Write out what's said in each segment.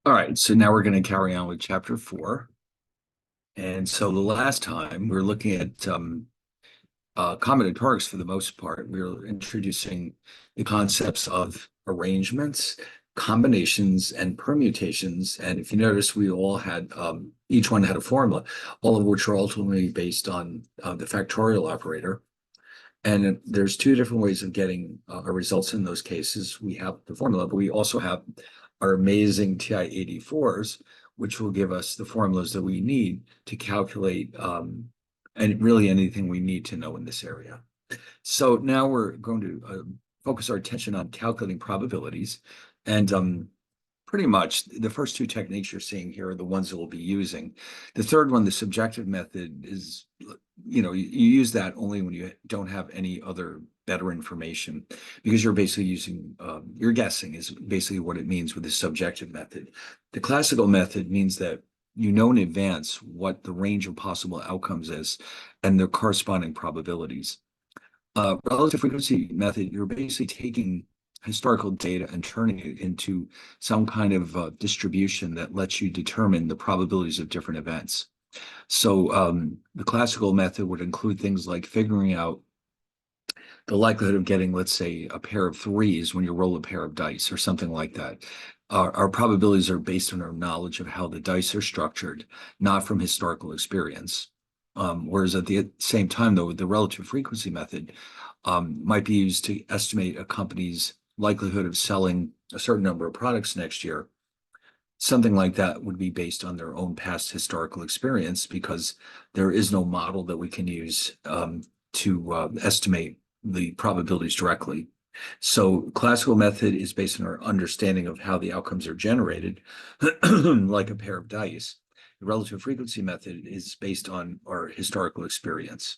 All right, so now we're going to carry on with chapter 4. And so the last time we were looking at combinatorics for the most part. We were introducing the concepts of arrangements, combinations, and permutations. And if you notice, we all had, each one had a formula, all of which are ultimately based on the factorial operator. And there's two different ways of getting our results in those cases. We have the formula, but we also have our amazing TI-84s, which will give us the formulas that we need to calculate and really anything we need to know in this area. So now we're going to focus our attention on calculating probabilities. And pretty much the first two techniques you're seeing here are the ones that we'll be using. The third one, the subjective method, is, you use that only when you don't have any other better information, because you're basically using, you're guessing is basically what it means with the subjective method. The classical method means that you know in advance what the range of possible outcomes is and their corresponding probabilities. Relative frequency method, you're basically taking historical data and turning it into some kind of distribution that lets you determine the probabilities of different events. So the classical method would include things like figuring out the likelihood of getting, let's say, a pair of threes when you roll a pair of dice or something like that. Our probabilities are based on our knowledge of how the dice are structured, not from historical experience. Whereas at the same time, though, the relative frequency method might be used to estimate a company's likelihood of selling a certain number of products next year. Something like that would be based on their own past historical experience, because there is no model that we can use to estimate the probabilities directly. So classical method is based on our understanding of how the outcomes are generated, like a pair of dice. The relative frequency method is based on our historical experience.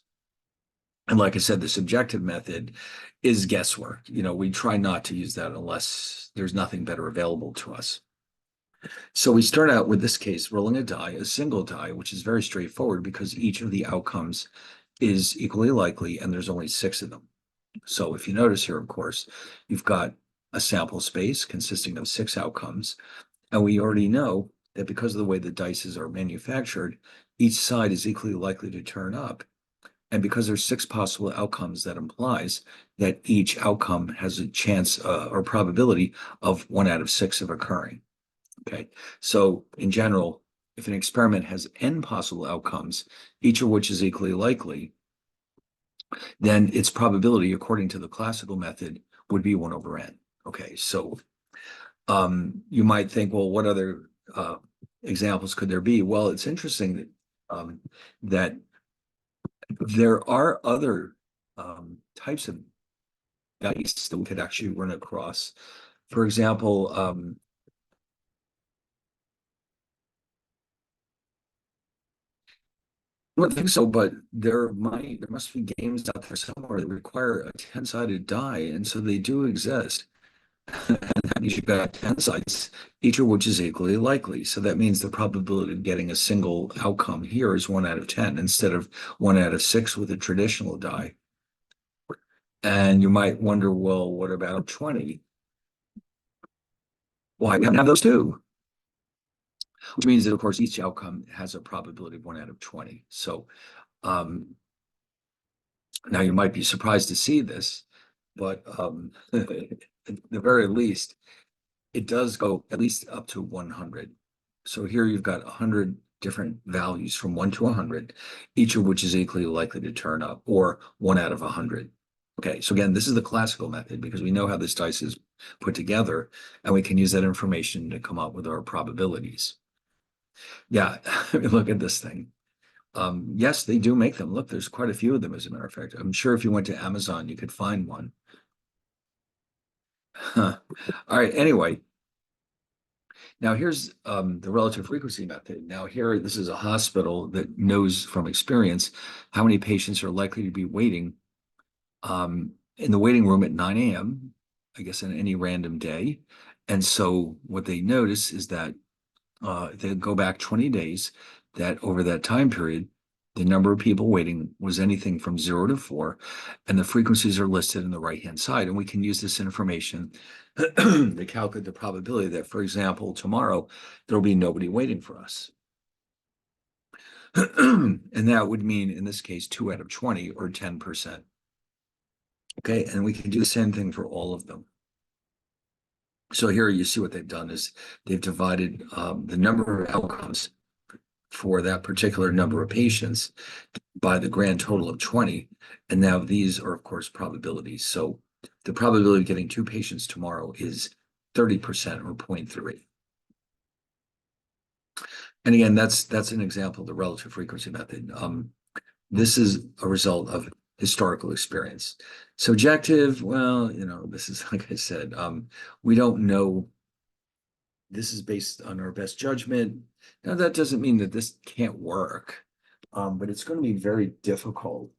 And like I said, the subjective method is guesswork. We try not to use that unless there's nothing better available to us. So we start out with this case, rolling a die, a single die, which is very straightforward because each of the outcomes is equally likely and there's only 6 of them. So if you notice here, of course, you've got a sample space consisting of 6 outcomes. And we already know that because of the way the dice are manufactured, each side is equally likely to turn up. And because there's 6 possible outcomes, that implies that each outcome has a chance or probability of 1 out of 6 of occurring. Okay, so in general, if an experiment has n possible outcomes, each of which is equally likely, then its probability, according to the classical method, would be 1 over n. Okay, so you might think, well, what other examples could there be? Well, it's interesting that there are other types of dice that we could actually run across. For example, I don't think so, but there must be games out there somewhere that require a 10-sided die, and so they do exist. And that means you've got 10 sides, each of which is equally likely. So that means the probability of getting a single outcome here is 1 out of 10 instead of 1 out of 6 with a traditional die. And you might wonder, well, what about 20? Why can't have those too? Which means that, of course, each outcome has a probability of 1 out of 20. So now you might be surprised to see this, but at the very least, it does go at least up to 100. So here you've got 100 different values from 1 to 100, each of which is equally likely to turn up, or 1 out of 100. Okay, so again, this is the classical method because we know how this dice is put together, and we can use that information to come up with our probabilities. Yeah, look at this thing. Yes, they do make them. Look, there's quite a few of them, as a matter of fact. I'm sure if you went to Amazon, you could find one. Huh. All right, anyway. Now here's the relative frequency method. Now here, this is a hospital that knows from experience how many patients are likely to be waiting in the waiting room at 9 a.m., I guess, on any random day. And so what they notice is that they go back 20 days, that over that time period, The number of people waiting was anything from 0 to 4, and the frequencies are listed in the right-hand side. And we can use this information to calculate the probability that, for example, tomorrow there'll be nobody waiting for us. And that would mean, in this case, 2 out of 20 or 10%. Okay, and we can do the same thing for all of them. So here you see what they've done is they've divided the number of outcomes for that particular number of patients by the grand total of 20. And now these are, of course, probabilities. So the probability of getting 2 patients tomorrow is 30% or 0.3. And again, that's an example of the relative frequency method. This is a result of historical experience. Subjective, well, this is like I said, we don't know. This is based on our best judgment. Now, that doesn't mean that this can't work, but it's going to be very difficult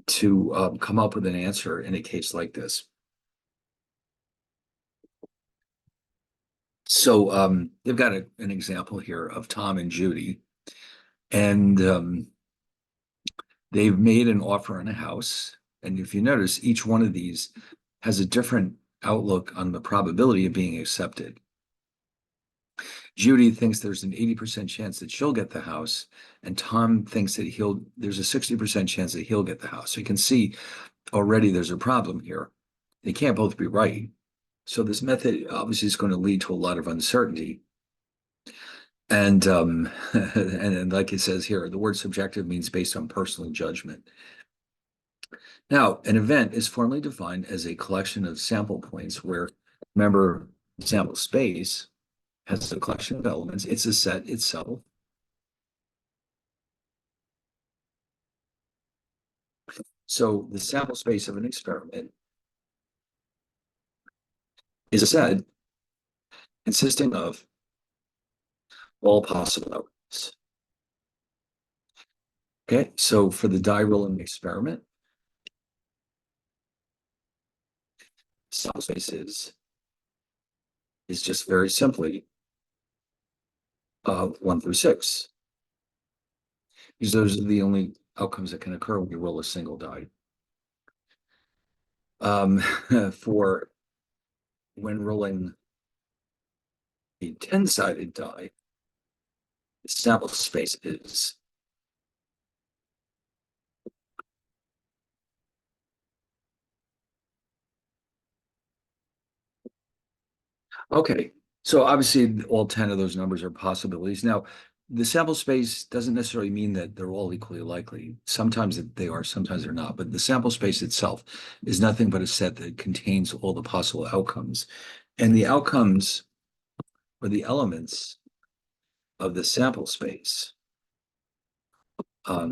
to come up with an answer in a case like this. So they've got an example here of Tom and Judy, and they've made an offer on a house. And if you notice, each one of these has a different outlook on the probability of being accepted. Judy thinks there's an 80% chance that she'll get the house, and Tom thinks that there's a 60% chance that he'll get the house. So you can see already there's a problem here. They can't both be right. So this method obviously is going to lead to a lot of uncertainty. And and like it says here, the word subjective means based on personal judgment. Now, an event is formally defined as a collection of sample points where, remember, sample space has a collection of elements. It's a set itself. So the sample space of an experiment is a set consisting of all possible outcomes. Okay, so for the die rolling experiment, sample space is just very simply 1 through 6. Because those are the only outcomes that can occur when you roll a single die. For when rolling a 10-sided die, the sample space is okay. So obviously all 10 of those numbers are possibilities. Now, the sample space doesn't necessarily mean that they're all equally likely. Sometimes they are, sometimes they're not. But the sample space itself is nothing but a set that contains all the possible outcomes. And the outcomes or the elements of the sample space are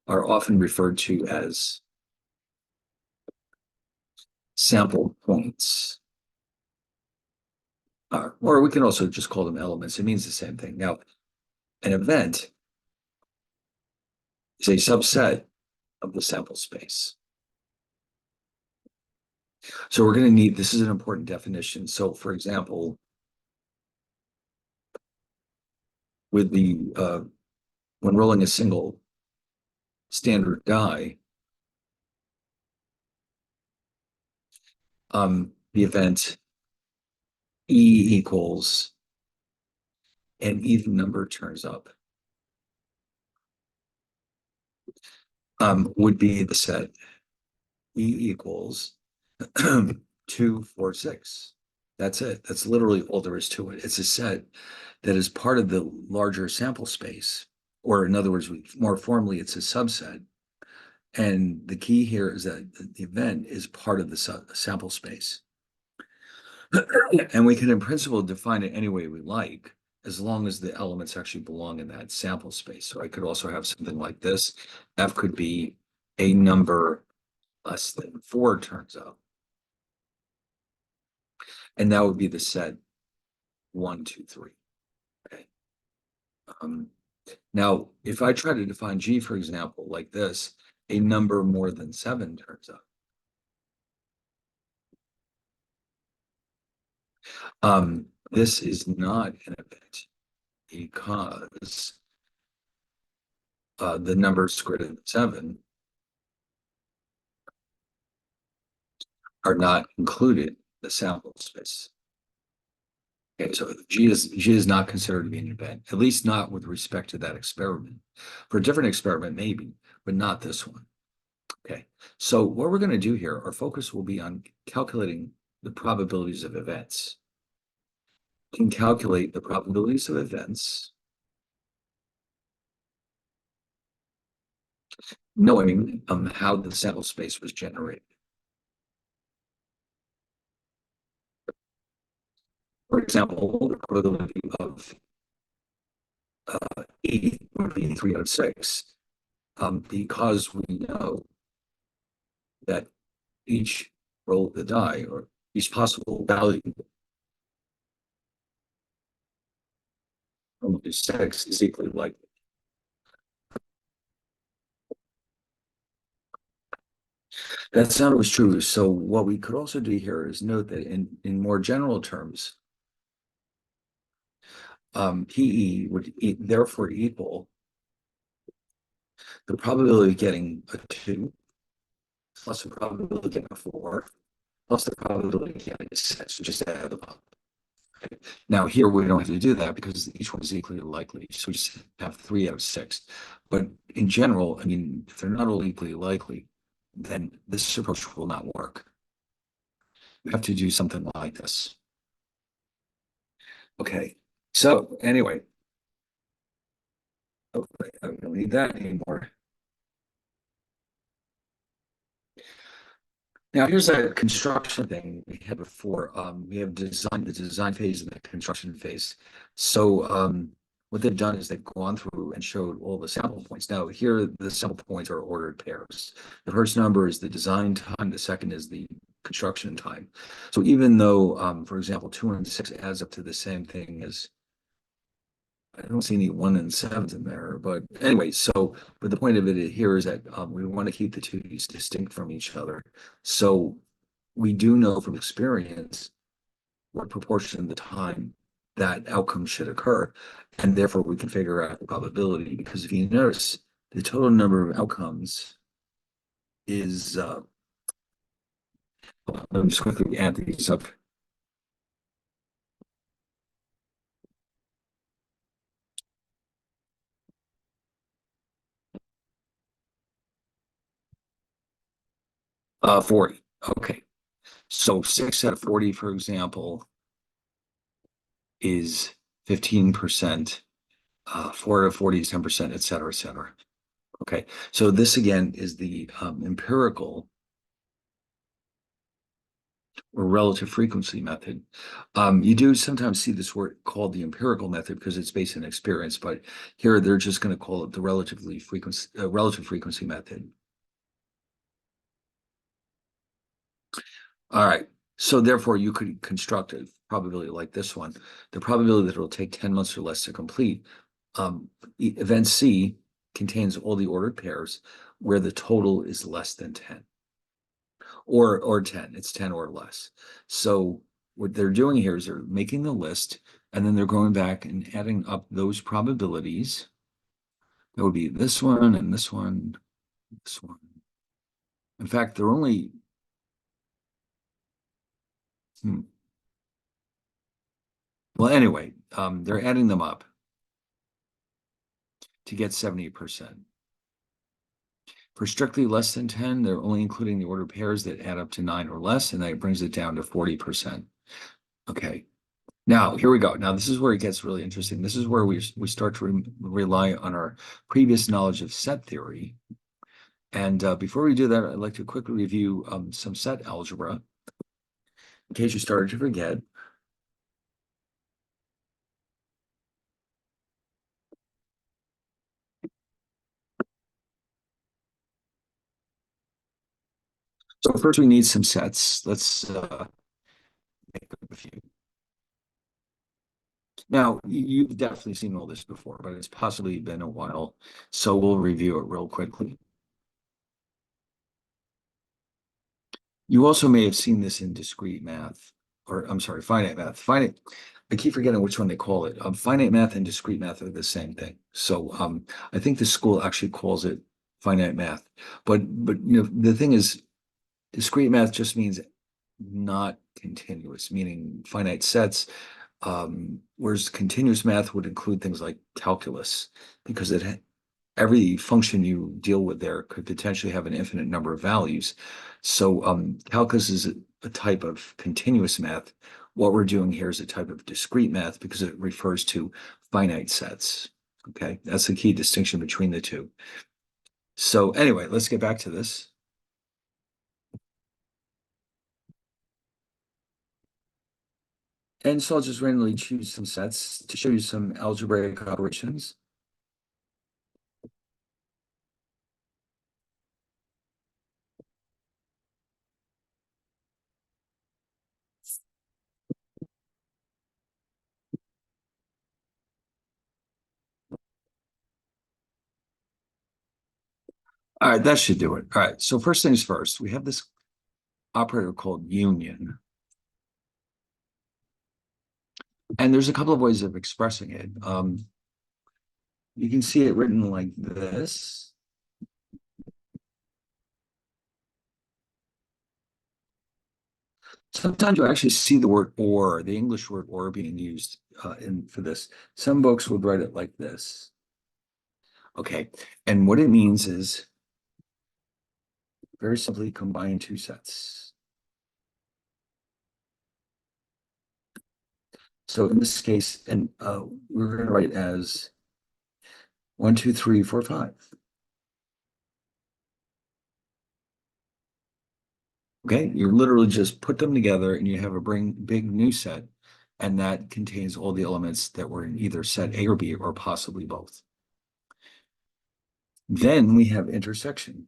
often referred to as sample points. Or we can also just call them elements. It means the same thing. Now, an event is a subset of the sample space. So we're going to need, this is an important definition. So for example, with when rolling a single standard die, the event E equals an even number turns up would be the set E equals 2, 4, 6. That's it. That's literally all there is to it. It's a set that is part of the larger sample space, or in other words, more formally, it's a subset. And the key here is that the event is part of the sample space. And we can, in principle, define it any way we like, as long as the elements actually belong in that sample space. So I could also have something like this. F could be a number less than 4 turns out. And that would be the set 1, 2, 3. Okay. Now, if I try to define G, for example, like this, a number more than 7 turns out. This is not an event because the numbers greater than 7 are not included in the sample space. Okay, so G is not considered to be an event, at least not with respect to that experiment. For a different experiment, maybe, but not this one. Okay, so what we're going to do here, our focus will be on calculating the probabilities of events. We can calculate the probabilities of events knowing how the sample space was generated. For example, the probability of E would be 3 out of 6, because we know that each roll of the die or each possible value from 6 is equally likely. That's not always true. So what we could also do here is note that in more general terms, PE would therefore equal the probability of getting a 2 plus the probability of getting a 4 plus the probability of getting a 6. So just add them up. Okay. Now here we don't have to do that because each one is equally likely. So we just have 3 out of 6. But in general, I mean, if they're not all equally likely, then this approach will not work. We have to do something like this. Okay. So anyway, okay, I don't need that anymore. Now here's a construction thing we had before. We have the design phase and the construction phase. So what they've done is they've gone through and showed all the sample points. Now here the sample points are ordered pairs. The first number is the design time, the second is the construction time. So even though, for example, 2 and 6 adds up to the same thing as, I don't see any 1 and 7s in there, but anyway, but the point of it here is that we want to keep the two distinct from each other. So we do know from experience what proportion of the time that outcome should occur, and therefore we can figure out the probability. Because if you notice, the total number of outcomes is, let me just quickly add these up. Uh, 40. Okay. So 6 out of 40, for example, is 15%. 4 out of 40 is 10%, et cetera, et cetera. Okay. So this again is the empirical or relative frequency method. You do sometimes see this word called the empirical method because it's based on experience, but here they're just going to call it the relative frequency method. All right. So therefore, you could construct a probability like this one. The probability that it'll take 10 months or less to complete. Event C contains all the ordered pairs where the total is less than 10. Or 10. It's 10 or less. So what they're doing here is they're making the list, and then they're going back and adding up those probabilities. That would be this one and this one, this one. In fact, they're only well, anyway, they're adding them up to get 70%. For strictly less than 10, they're only including the ordered pairs that add up to 9 or less, and that brings it down to 40%. Okay. Now, here we go. Now, this is where it gets really interesting. This is where we start to rely on our previous knowledge of set theory. And before we do that, I'd like to quickly review some set algebra in case you started to forget. So first we need some sets. Let's make a few. Now, you've definitely seen all this before, but it's possibly been a while. So we'll review it real quickly. You also may have seen this in discrete math, or I'm sorry, finite math. I keep forgetting which one they call it. Finite math and discrete math are the same thing. So I think the school actually calls it finite math. But the thing is, discrete math just means not continuous, meaning finite sets. Whereas continuous math would include things like calculus, because every function you deal with there could potentially have an infinite number of values. So calculus is a type of continuous math. What we're doing here is a type of discrete math because it refers to finite sets. Okay, that's the key distinction between the two. So anyway, let's get back to this. And so I'll just randomly choose some sets to show you some algebraic operations. All right, that should do it. All right, so first things first, we have this operator called union. And there's a couple of ways of expressing it. You can see it written like this. Sometimes you actually see the word or, the English word or being used for this. Some books would write it like this. Okay, and what it means is very simply combine two sets. So in this case, and we're going to write it as 1, 2, 3, 4, 5. Okay, you literally just put them together and you have a big new set, and that contains all the elements that were in either set A or B or possibly both. Then we have intersection.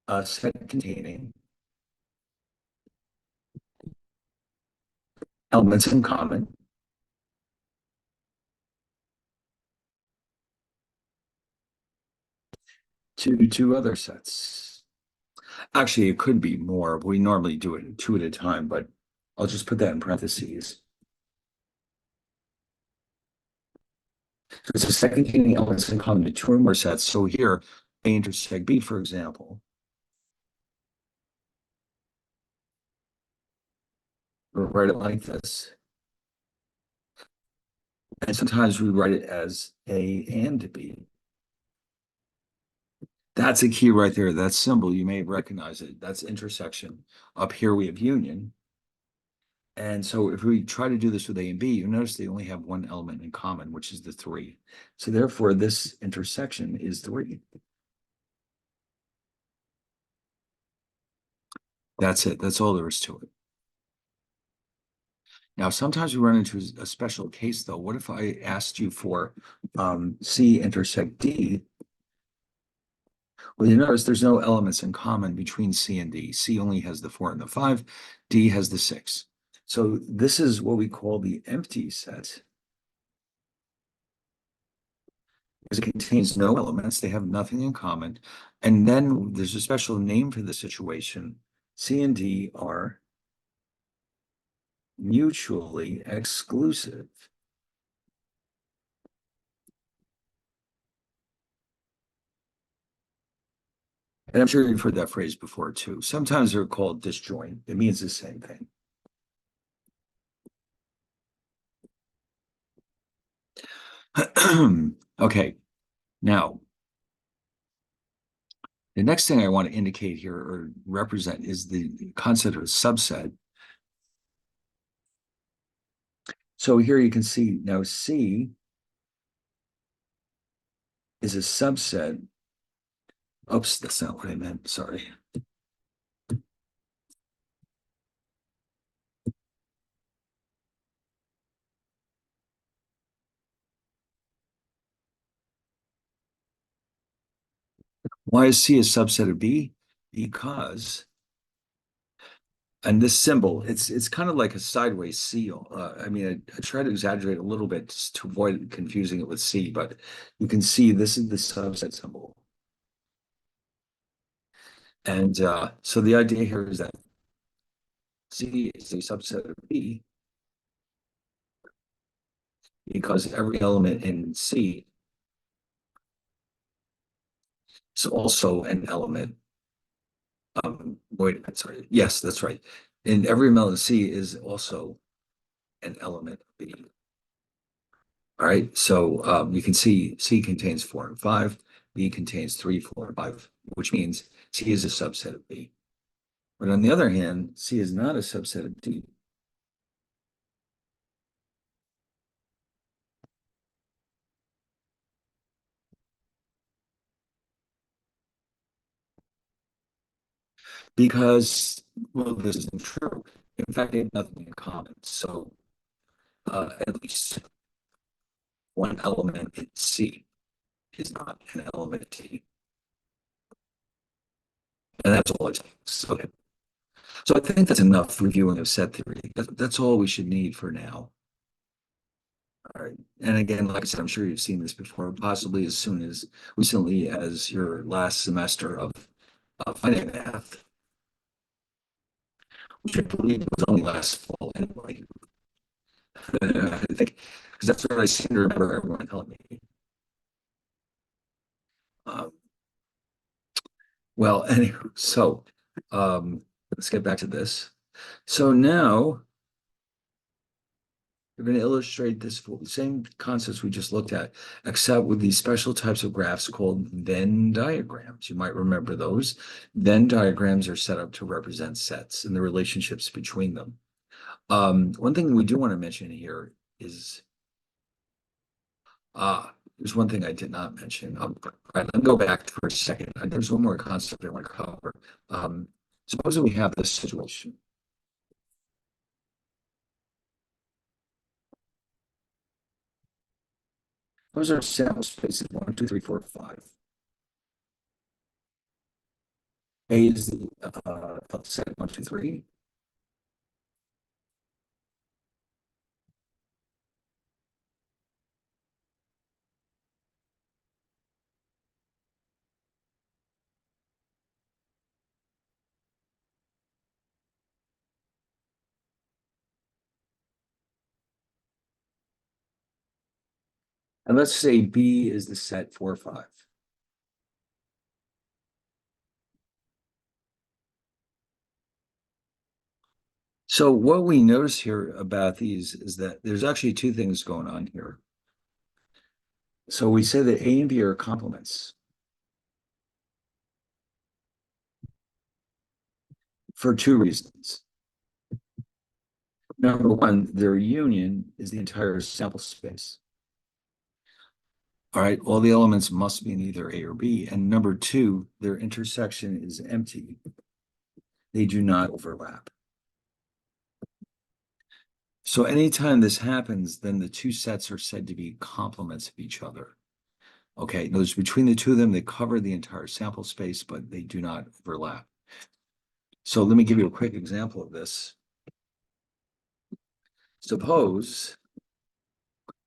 A set containing elements in common to two other sets. Actually, it could be more. We normally do it two at a time, but I'll just put that in parentheses. So it's a set containing elements in common to two or more sets. So here, A intersect B, for example, we'll write it like this. And sometimes we write it as A and B. That's a key right there. That symbol, you may recognize it. That's intersection. Up here we have union. And so if we try to do this with A and B, you notice they only have one element in common, which is the 3. So therefore, this intersection is 3. That's it. That's all there is to it. Now, sometimes we run into a special case, though. What if I asked you for C intersect D? Well, you notice there's no elements in common between C and D. C only has the 4 and the 5. D has the 6. So this is what we call the empty set, because it contains no elements. They have nothing in common. And then there's a special name for the situation. C and D are mutually exclusive. And I'm sure you've heard that phrase before too. Sometimes they're called disjoint. It means the same thing. Okay, now the next thing I want to indicate here or represent is the concept of a subset. So here you can see now C is a subset. Oops, that's not what I meant. Sorry. Why is C a subset of B? Because, and this symbol, it's kind of like a sideways seal. I mean, I try to exaggerate a little bit just to avoid confusing it with C, but you can see this is the subset symbol. And so the idea here is that C is a subset of B because every element in C is also an element. Wait a minute, sorry. Yes, that's right. And every element in C is also an element of B. All right, so you can see C contains 4 and 5, B contains 3, 4, and 5, which means C is a subset of B. But on the other hand, C is not a subset of D. Because, well, this isn't true. In fact, they have nothing in common. So at least one element in C is not an element in D. And that's all it takes. Okay. So I think that's enough reviewing of set theory. That's all we should need for now. All right. And again, like I said, I'm sure you've seen this before, possibly as soon as recently as your last semester of finite math, which I believe was only last fall anyway. I think because that's what I seem to remember everyone telling me. Um, well, anyway, so let's get back to this. So now we're going to illustrate this same concepts we just looked at, except with these special types of graphs called Venn diagrams. You might remember those. Venn diagrams are set up to represent sets and the relationships between them. One thing we do want to mention here is, there's one thing I did not mention. All right, let me go back for a second. There's one more concept I want to cover. Suppose we have this situation. Those are sample spaces 1, 2, 3, 4, 5. A is the set 1, 2, 3. And let's say B is the set 4, 5. So what we notice here about these is that there's actually two things going on here. So we say that A and B are complements for two reasons. Number one, their union is the entire sample space. All right, all the elements must be in either A or B. And number two, their intersection is empty. They do not overlap. So anytime this happens, then the two sets are said to be complements of each other. Okay, those between the two of them, they cover the entire sample space, but they do not overlap. So let me give you a quick example of this. Suppose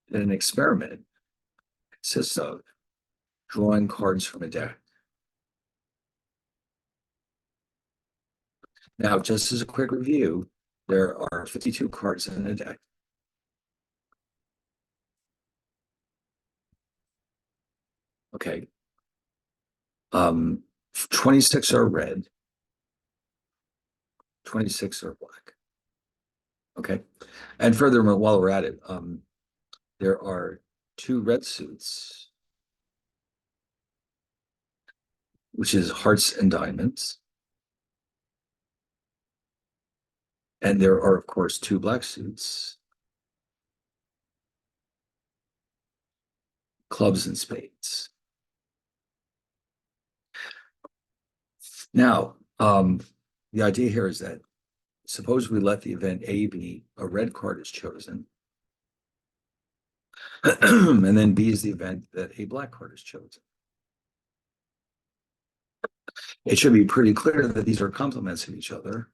that an experiment consists of drawing cards from a deck. Now, just as a quick review, there are 52 cards in a deck. Okay. 26 are red, 26 are black. Okay. And furthermore, while we're at it, there are 2 red suits, which is hearts and diamonds. And there are, of course, 2 black suits, clubs and spades. Now, the idea here is that suppose we let the event A be a red card is chosen, and then B is the event that a black card is chosen. It should be pretty clear that these are complements of each other.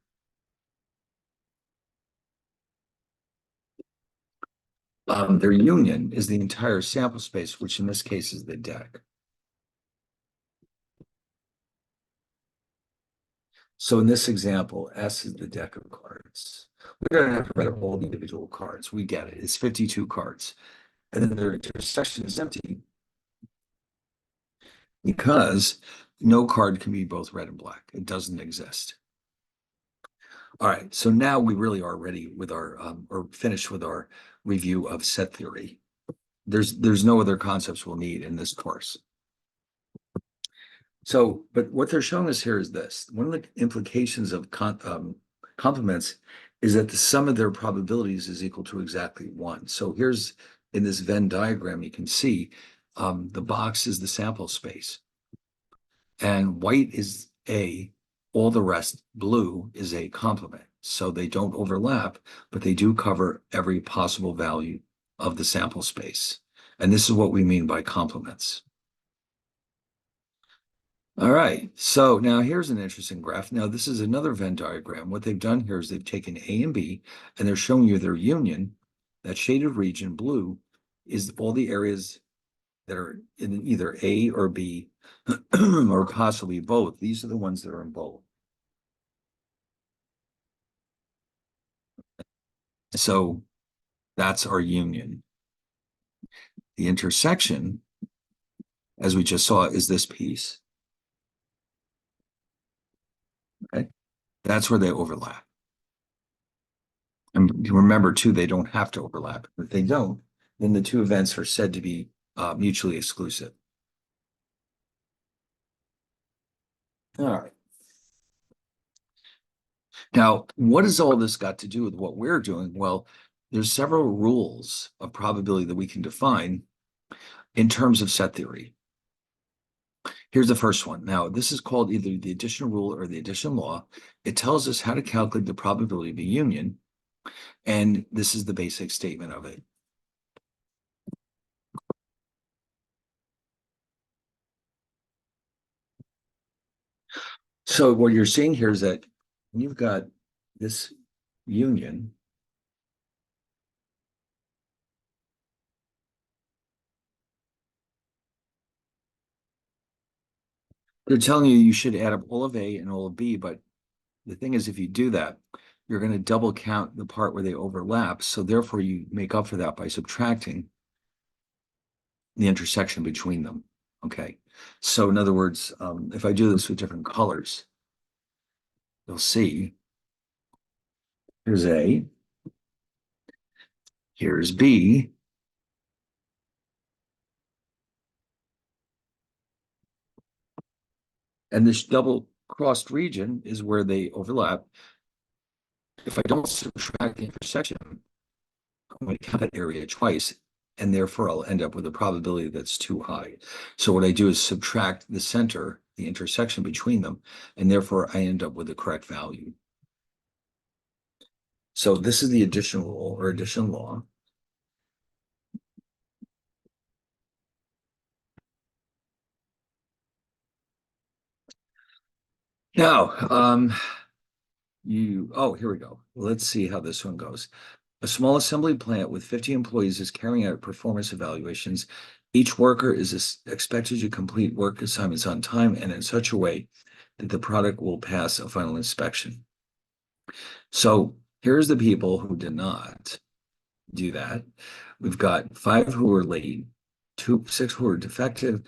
Their union is the entire sample space, which in this case is the deck. So in this example, S is the deck of cards. We don't have to write all the individual cards. We get it. It's 52 cards. And then their intersection is empty because no card can be both red and black. It doesn't exist. All right, so now we really are ready with our or finished with our review of set theory. There's no other concepts we'll need in this course. So, but what they're showing us here is this. One of the implications of complements is that the sum of their probabilities is equal to exactly one. So here's in this Venn diagram, you can see the box is the sample space. And white is A, all the rest, blue is a complement. So they don't overlap, but they do cover every possible value of the sample space. And this is what we mean by complements. All right, so now here's an interesting graph. Now this is another Venn diagram. What they've done here is they've taken A and B, and they're showing you their union. That shaded region, blue, is all the areas that are in either A or B, or possibly both. These are the ones that are in both. So that's our union. The intersection, as we just saw, is this piece. Okay, that's where they overlap. And remember, too, they don't have to overlap. If they don't, then the two events are said to be mutually exclusive. All right. Now, what has all this got to do with what we're doing? Well, there's several rules of probability that we can define in terms of set theory. Here's the first one. Now, this is called either the addition rule or the addition law. It tells us how to calculate the probability of a union, and this is the basic statement of it. So what you're seeing here is that you've got this union. They're telling you you should add up all of A and all of B, but the thing is, if you do that, you're going to double count the part where they overlap. So therefore, you make up for that by subtracting the intersection between them. Okay. So in other words, if I do this with different colors, you'll see here's A, here's B, and this double crossed region is where they overlap. If I don't subtract the intersection, I'm going to count that area twice, and therefore I'll end up with a probability that's too high. So what I do is subtract the center, the intersection between them, and therefore I end up with the correct value. So this is the addition rule or addition law. Now, here we go. Let's see how this one goes. A small assembly plant with 50 employees is carrying out performance evaluations. Each worker is expected to complete work assignments on time and in such a way that the product will pass a final inspection. So here's the people who did not do that. We've got 5 who were late, 6 who were defective,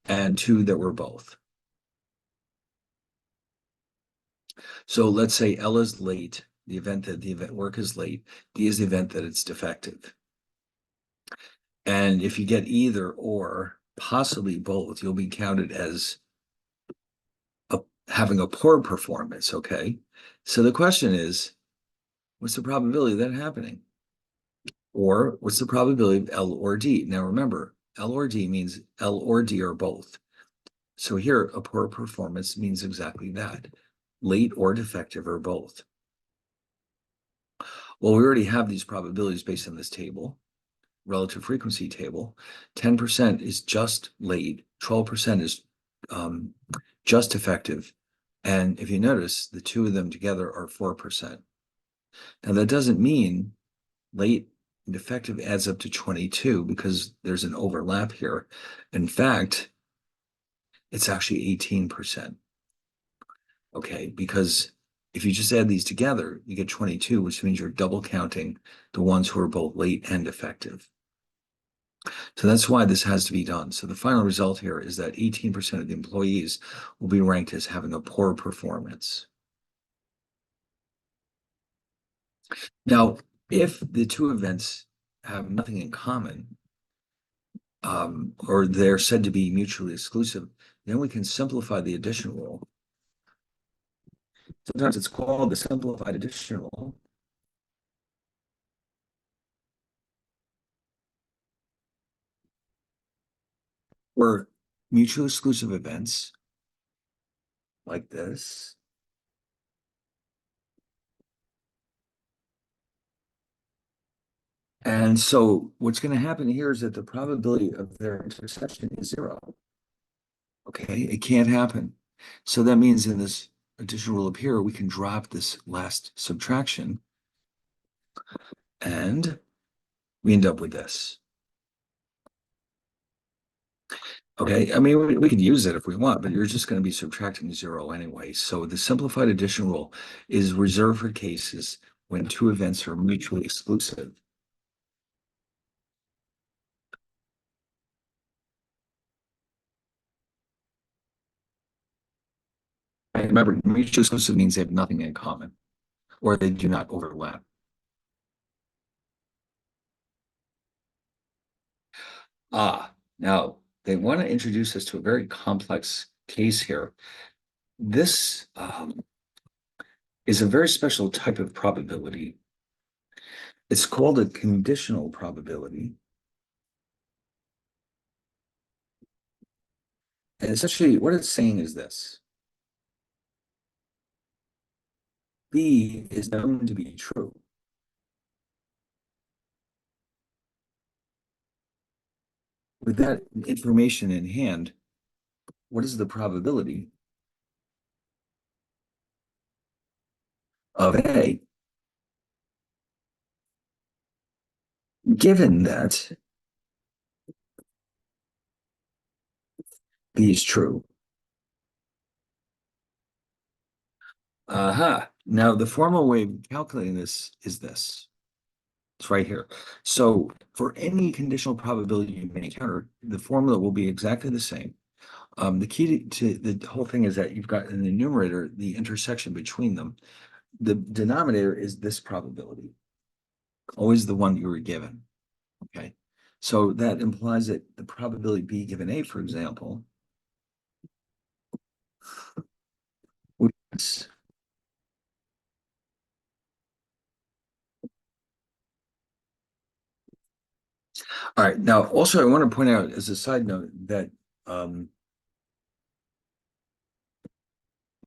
and 2 that were both. So let's say L is late, the event that the event work is late. D is the event that it's defective. And if you get either or, possibly both, you'll be counted as having a poor performance, okay? So the question is, what's the probability of that happening? Or what's the probability of L or D? Now remember, L or D means L or D are both. So here, a poor performance means exactly that. Late or defective or both. Well, we already have these probabilities based on this table, relative frequency table. 10% is just late, 12% is just defective. And if you notice, the two of them together are 4%. Now, that doesn't mean late and defective adds up to 22 because there's an overlap here. In fact, it's actually 18%. Okay, because if you just add these together, you get 22, which means you're double counting the ones who are both late and effective. So that's why this has to be done. So the final result here is that 18% of the employees will be ranked as having a poor performance. Now, if the two events have nothing in common, or they're said to be mutually exclusive, then we can simplify the addition rule. Sometimes it's called the simplified addition rule. For mutually exclusive events like this. And so what's going to happen here is that the probability of their intersection is zero. Okay, it can't happen. So that means in this addition rule up here, we can drop this last subtraction and we end up with this. Okay, I mean, we could use it if we want, but you're just going to be subtracting zero anyway. So the simplified addition rule is reserved for cases when two events are mutually exclusive. And remember, mutually exclusive means they have nothing in common or they do not overlap. Now they want to introduce us to a very complex case here. This is a very special type of probability. It's called a conditional probability. And essentially, what it's saying is this: B is known to be true. With that information in hand, what is the probability of A, given that B is true? Aha. Now, the formal way of calculating this is this. It's right here. So for any conditional probability you may encounter, the formula will be exactly the same. The key to the whole thing is that you've got in the numerator the intersection between them. The denominator is this probability, always the one you were given. Okay. So that implies that the probability B given A, for example, is all right. Now, also, I want to point out as a side note that when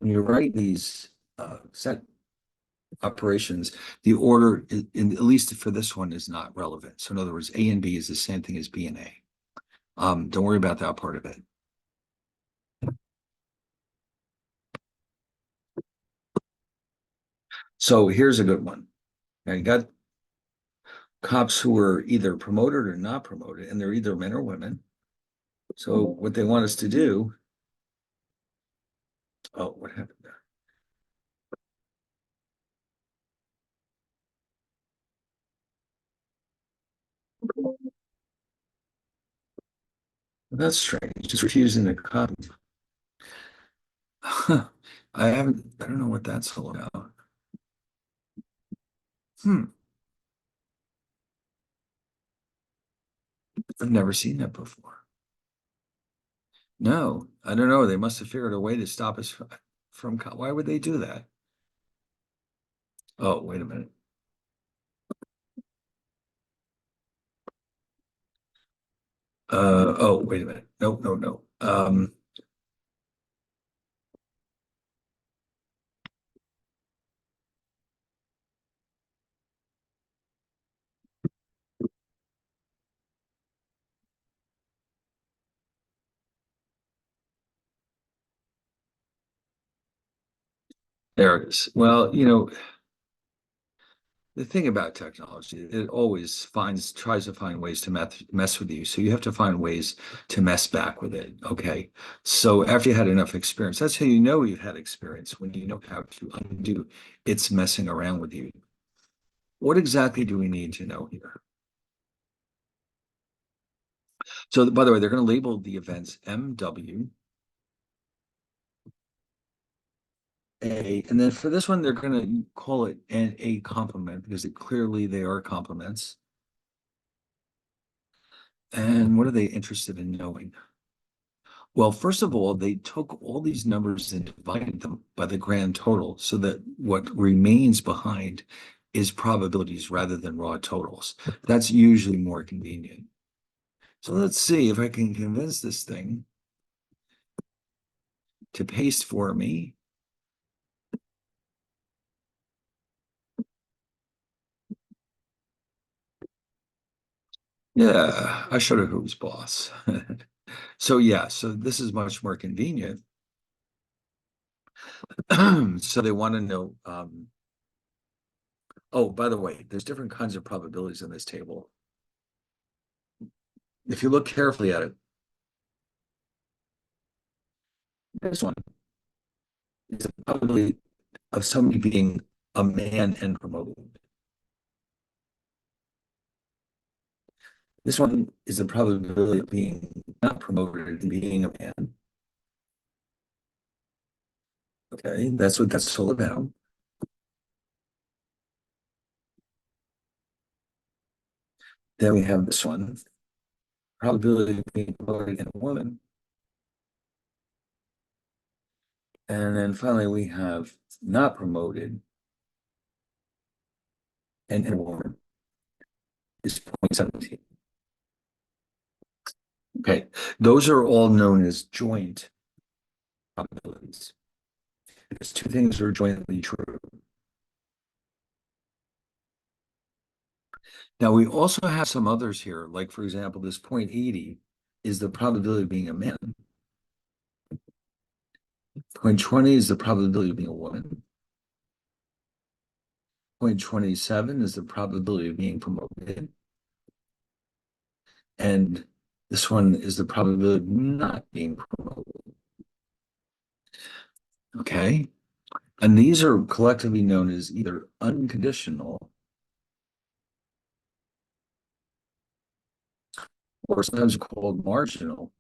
you write these set operations, the order, at least for this one, is not relevant. So in other words, A and B is the same thing as B and A. Don't worry about that part of it. So here's a good one. Now you got cops who were either promoted or not promoted, and they're either men or women. So what they want us to do, oh, what happened there? Well, that's strange. Just refusing to copy. I don't know what that's all about. Hmm, I've never seen that before. No, I don't know. They must have figured a way to stop us from, why would they do that? Oh, wait a minute. Oh, wait a minute. No, no, no. There it is. Well, The thing about technology, it always tries to find ways to mess with you. So you have to find ways to mess back with it. Okay. So after you had enough experience, that's how you know you've had experience, when you know how to undo its messing around with you. What exactly do we need to know here? So by the way, they're going to label the events MW, A, and then for this one, they're going to call it an A complement because clearly they are complements. And what are they interested in knowing? Well, first of all, they took all these numbers and divided them by the grand total so that what remains behind is probabilities rather than raw totals. That's usually more convenient. So let's see if I can convince this thing to paste for me. Yeah, I showed her who's boss. So yeah, so this is much more convenient. So they want to know, oh, by the way, there's different kinds of probabilities in this table. If you look carefully at it, this one is the probability of somebody being a man and promoted. This one is the probability of being not promoted and being a man. Okay, that's what that's all about. Then we have this one, probability of being promoted in a woman. And then finally we have not promoted and in a woman is 0.17. Okay, those are all known as joint probabilities. Because two things are jointly true. Now we also have some others here, like for example, this 0.80 is the probability of being a man. 0.20 is the probability of being a woman. 0.27 is the probability of being promoted. And this one is the probability of not being promoted. Okay. And these are collectively known as either unconditional or sometimes called marginal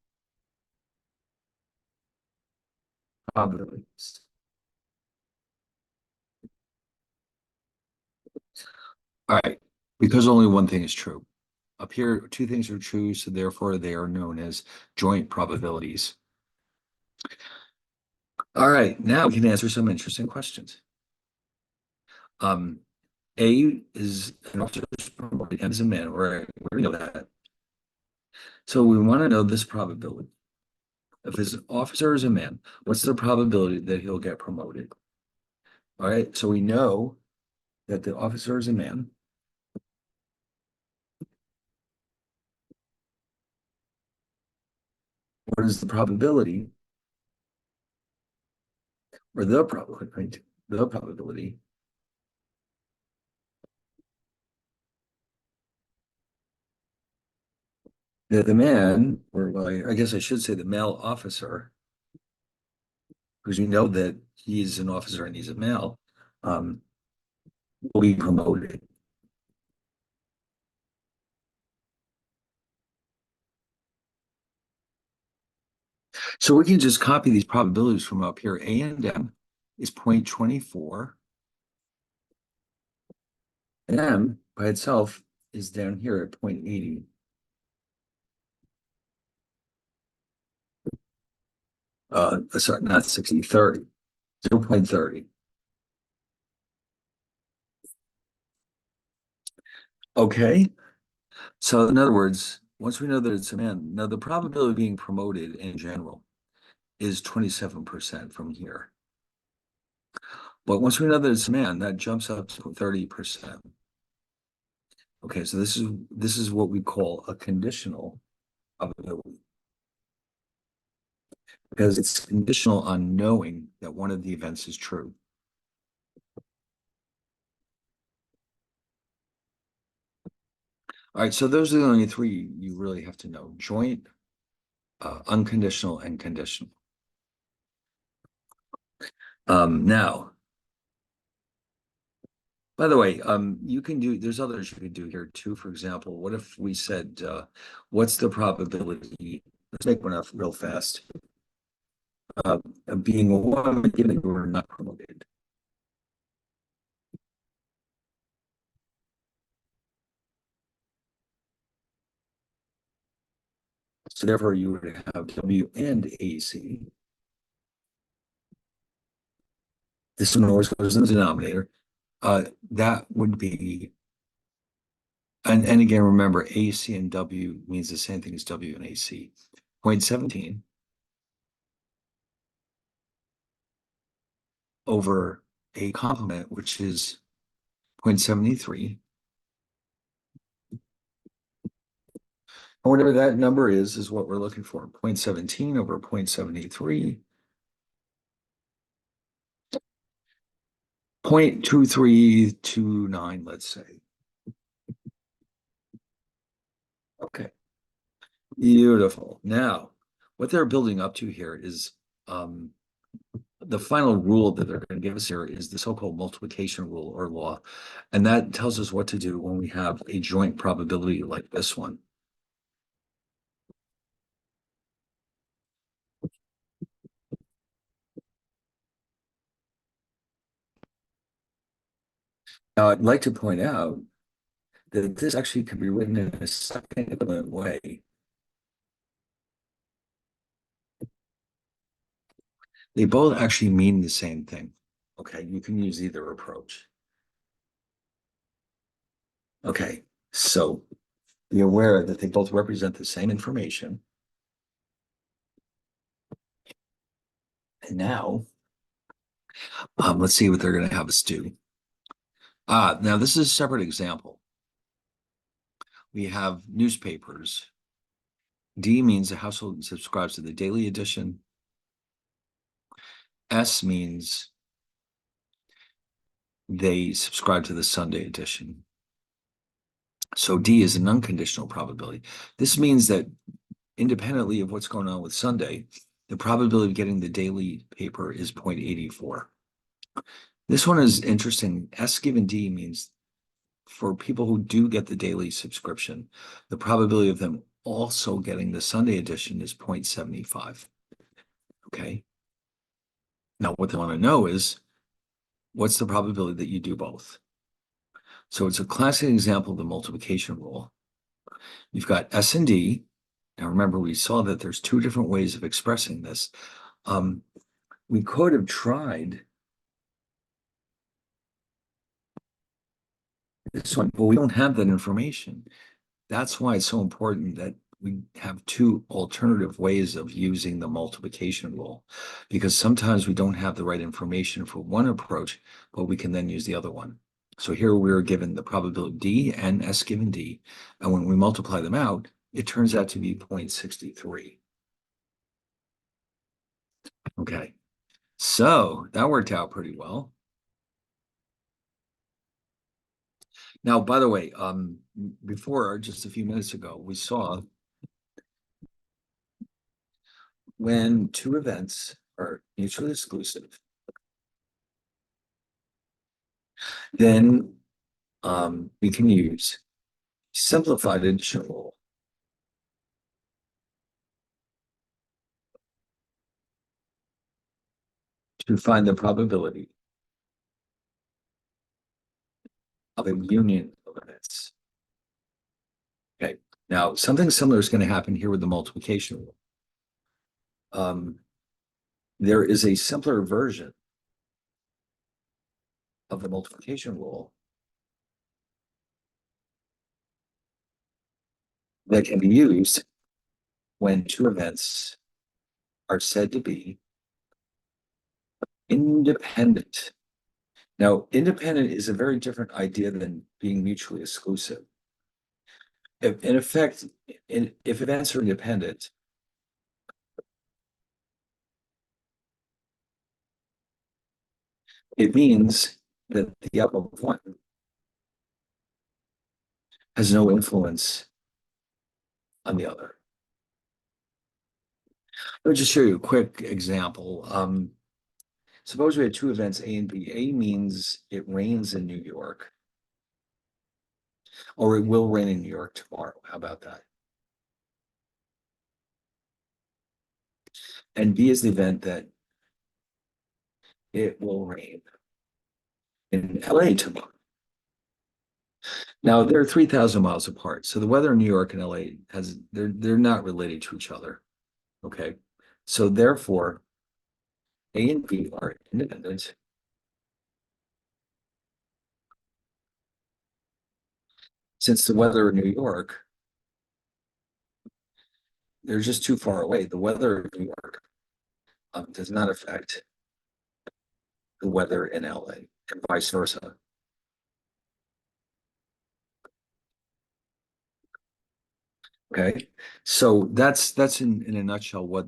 probabilities. All right. Because only one thing is true. Up here, two things are true, so therefore they are known as joint probabilities. All right, now we can answer some interesting questions. A is an officer promoted and is a man, we know that. So we want to know this probability. If his officer is a man, what's the probability that he'll get promoted? All right, so we know that the officer is a man. What is the probability or the probability, right? The probability that the man, or well, I guess I should say the male officer, because we know that he's an officer and he's a male, um, will be promoted. So we can just copy these probabilities from up here. A and M is 0.24. And M by itself is down here at 0.80. Sorry, not 60, 30, 0.30. Okay. So in other words, once we know that it's a man, now the probability of being promoted in general is 27% from here. But once we know that it's a man, that jumps up to 30%. Okay, so this is what we call a conditional probability because it's conditional on knowing that one of the events is true. All right, so those are the only three you really have to know: joint, unconditional, and conditional. Now, by the way, you can do, there's others you could do here too. For example, what if we said, what's the probability? Let's make one up real fast. Of being a woman given you were not promoted. So therefore, you would have W and AC. This one always goes in the denominator. That would be, and again, remember, AC and W means the same thing as W and AC. 0.17 over a complement, which is 0.73. Or whatever that number is what we're looking for. 0.17 over 0.73. 0.2329, let's say. Okay, beautiful. Now, what they're building up to here is the final rule that they're going to give us here is the so-called multiplication rule or law. And that tells us what to do when we have a joint probability like this one. Now, I'd like to point out that this actually can be written in a second equivalent way. They both actually mean the same thing. Okay, you can use either approach. Okay, so be aware that they both represent the same information. And now, let's see what they're going to have us do. Now this is a separate example. We have newspapers. D means the household subscribes to the daily edition. S means they subscribe to the Sunday edition. So D is an unconditional probability. This means that independently of what's going on with Sunday, the probability of getting the daily paper is 0.84. This one is interesting. S given D means for people who do get the daily subscription, the probability of them also getting the Sunday edition is 0.75. Okay. Now, what they want to know is what's the probability that you do both? So it's a classic example of the multiplication rule. You've got S and D. Now, remember, we saw that there's two different ways of expressing this. We could have tried this one, but we don't have that information. That's why it's so important that we have two alternative ways of using the multiplication rule, because sometimes we don't have the right information for one approach, but we can then use the other one. So here we're given the probability D and S given D, and when we multiply them out, it turns out to be 0.63. Okay, so that worked out pretty well. Now, by the way, before, just a few minutes ago, we saw when two events are mutually exclusive, then we can use simplified addition rule to find the probability of a union of events. Okay, now something similar is going to happen here with the multiplication rule. There is a simpler version of the multiplication rule that can be used when two events are said to be independent. Now, independent is a very different idea than being mutually exclusive. In effect, if events are independent, it means that the outcome of one has no influence on the other. Let me just show you a quick example. Suppose we had two events, A and B. A means it rains in New York, or it will rain in New York tomorrow. How about that? And B is the event that it will rain in LA tomorrow. Now they're 3,000 miles apart. So the weather in New York and LA they're not related to each other. Okay. So therefore, A and B are independent. Since the weather in New York, they're just too far away. The weather in New York does not affect the weather in LA and vice versa. Okay, so that's in a nutshell what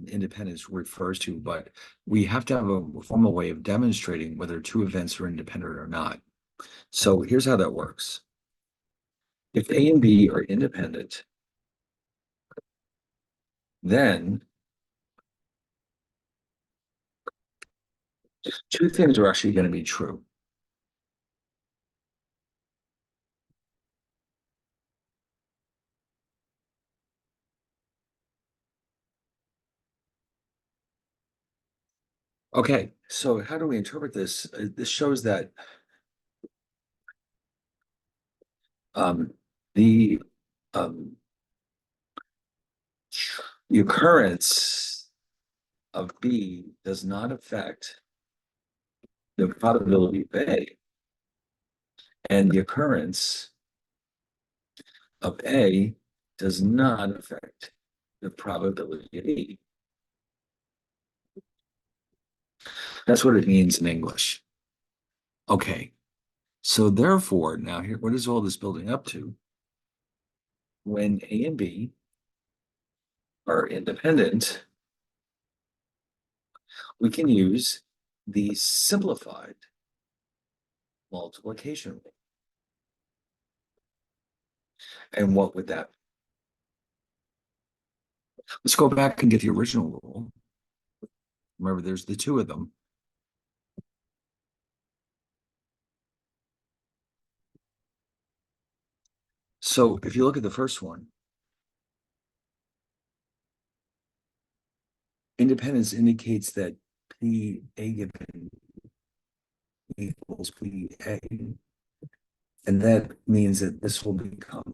independence refers to, but we have to have a formal way of demonstrating whether two events are independent or not. So here's how that works. If A and B are independent, then two things are actually going to be true. Okay, so how do we interpret this? This shows that um, the um, the occurrence of B does not affect the probability of A, and the occurrence of A does not affect the probability of B. That's what it means in English. Okay, so therefore, now here, what is all this building up to? When A and B are independent, we can use the simplified multiplication rule. And what would that be? Let's go back and get the original rule. Remember, there's the two of them. So if you look at the first one, independence indicates that P A given equals P A. And that means that this will become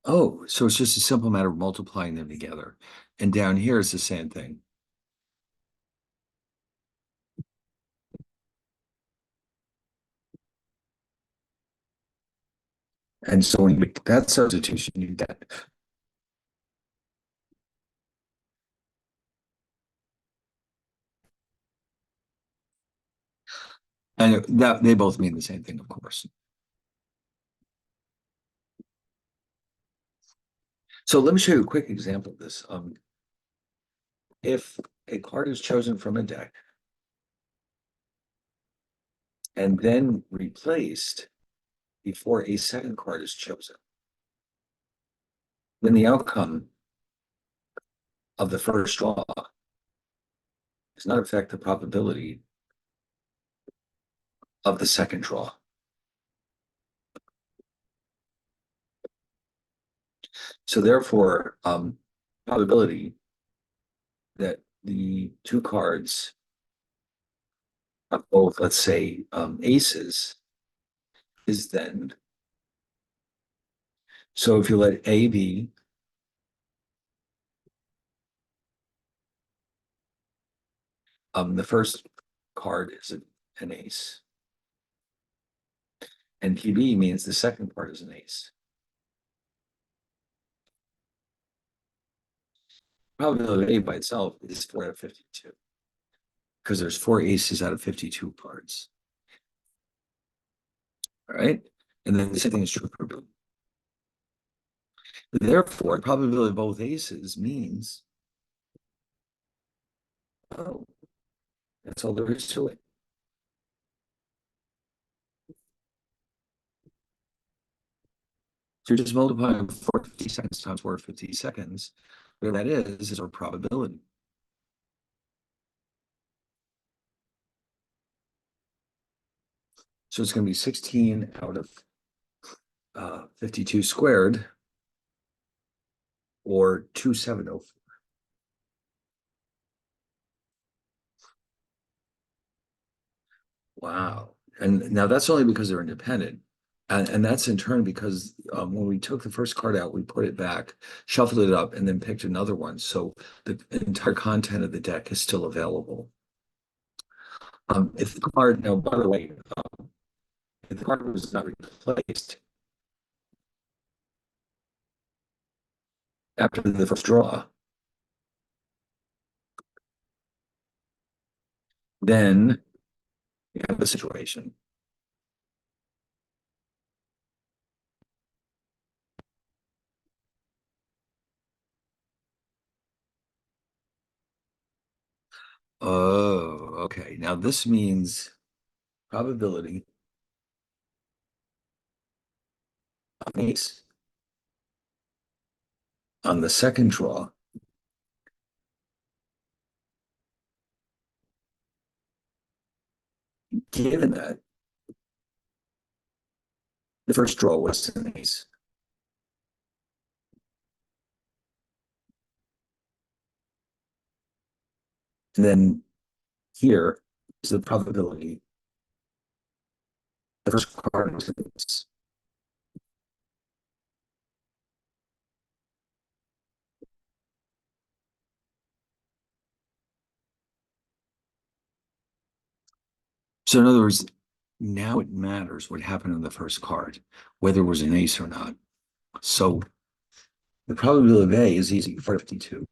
oh, so it's just a simple matter of multiplying them together. And down here it's the same thing. And so when you make that substitution, you get and that they both mean the same thing, of course. So let me show you a quick example of this. If a card is chosen from a deck and then replaced before a second card is chosen, then the outcome of the first draw does not affect the probability of the second draw. So therefore, probability that the two cards of both, let's say, aces is then. So if you let A be the first card is an ace, and PB means the second part is an ace. Probability of A by itself is 4 out of 52 because there's four aces out of 52 cards. All right, and then the same thing is true for B. Therefore, probability of both aces means, oh, that's all there is to it. So you're just multiplying 450 seconds times 450 seconds. Whatever that is our probability. So it's going to be 16 out of 52 squared, or 2704. Wow. And now that's only because they're independent. And that's in turn because when we took the first card out, we put it back, shuffled it up, and then picked another one. So the entire content of the deck is still available. If the card, now, by the way, if the card was not replaced after the first draw, then you have the situation. Oh, okay. Now this means probability of an ace on the second draw, given that the first draw was an ace. And then here is the probability the first card was an ace. So in other words, now it matters what happened on the first card, whether it was an ace or not. So the probability of A is easy, 52.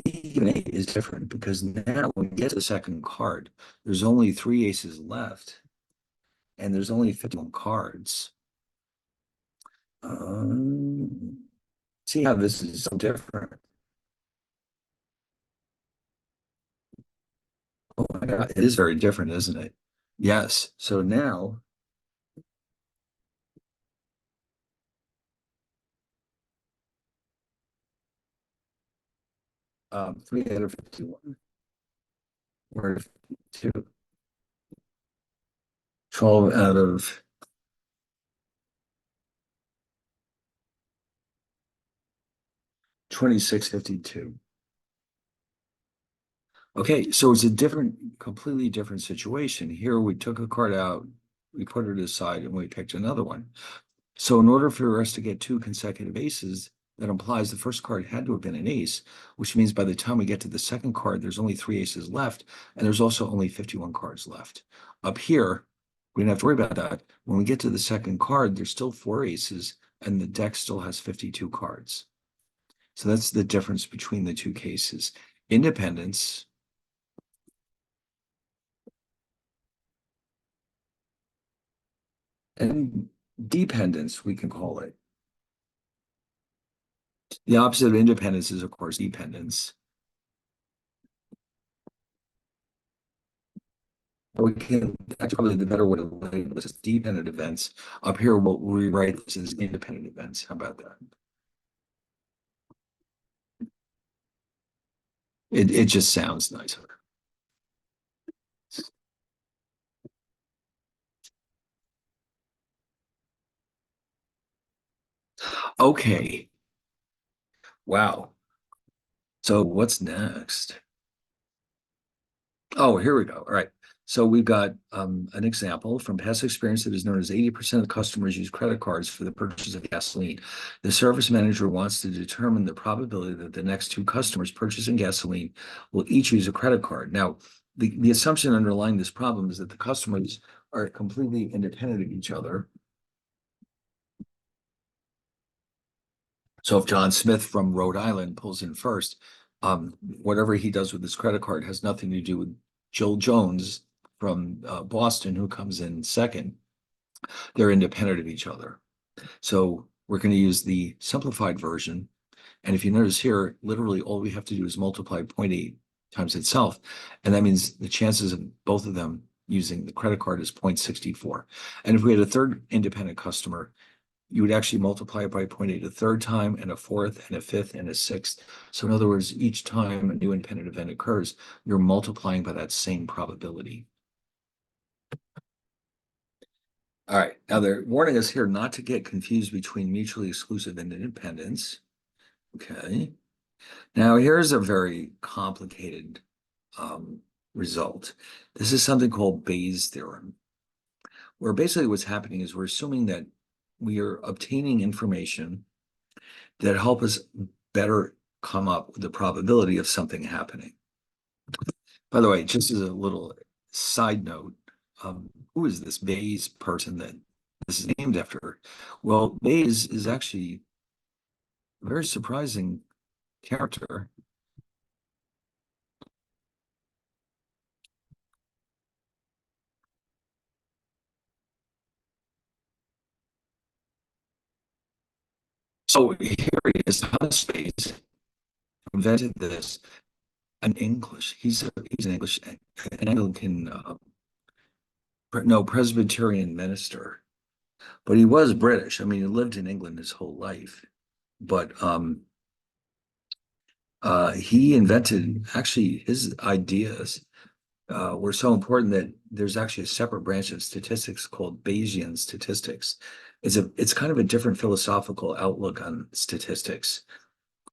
Even A is different because now when we get to the second card, there's only 3 aces left, and there's only 51 cards. See how this is so different. Oh my God, it is very different, isn't it? Yes. So now, 3 out of 51, or 52, 12 out of 2652. Okay, so it's a different, completely different situation. Here we took a card out, we put it aside, and we picked another one. So in order for us to get 2 consecutive aces, that implies the first card had to have been an ace, which means by the time we get to the second card, there's only 3 aces left, and there's also only 51 cards left. Up here, we don't have to worry about that. When we get to the second card, there's still 4 aces, and the deck still has 52 cards. So that's the difference between the two cases. Independence and dependence, we can call it. The opposite of independence is, of course, dependence. We can, actually, probably the better way to label this is dependent events. Up here, we'll rewrite this as independent events. How about that? It just sounds nicer. Okay. Wow. So what's next? Oh, here we go. All right. So we've got an example from past experience that is known as 80% of customers use credit cards for the purchase of gasoline. The service manager wants to determine the probability that the next 2 customers purchasing gasoline will each use a credit card. Now, the assumption underlying this problem is that the customers are completely independent of each other. So if John Smith from Rhode Island pulls in first, whatever he does with his credit card has nothing to do with Jill Jones from Boston, who comes in second. They're independent of each other. So we're going to use the simplified version. And if you notice here, literally all we have to do is multiply 0.8 times itself. And that means the chances of both of them using the credit card is 0.64. And if we had a third independent customer, you would actually multiply it by 0.8 a third time, and a fourth, and a fifth, and a sixth. So in other words, each time a new independent event occurs, you're multiplying by that same probability. All right, now they're warning us here not to get confused between mutually exclusive and independence. Okay. Now here's a very complicated result. This is something called Bayes' theorem, where basically what's happening is we're assuming that we are obtaining information that help us better come up with the probability of something happening. By the way, just as a little side note, who is this Bayes person that this is named after? Well, Bayes is actually a very surprising character. So here he is, Thomas Bayes invented this in English. He's an English, an Anglican, no, Presbyterian minister, but he was British. I mean, he lived in England his whole life, but he invented, actually his ideas were so important that there's actually a separate branch of statistics called Bayesian statistics. It's kind of a different philosophical outlook on statistics.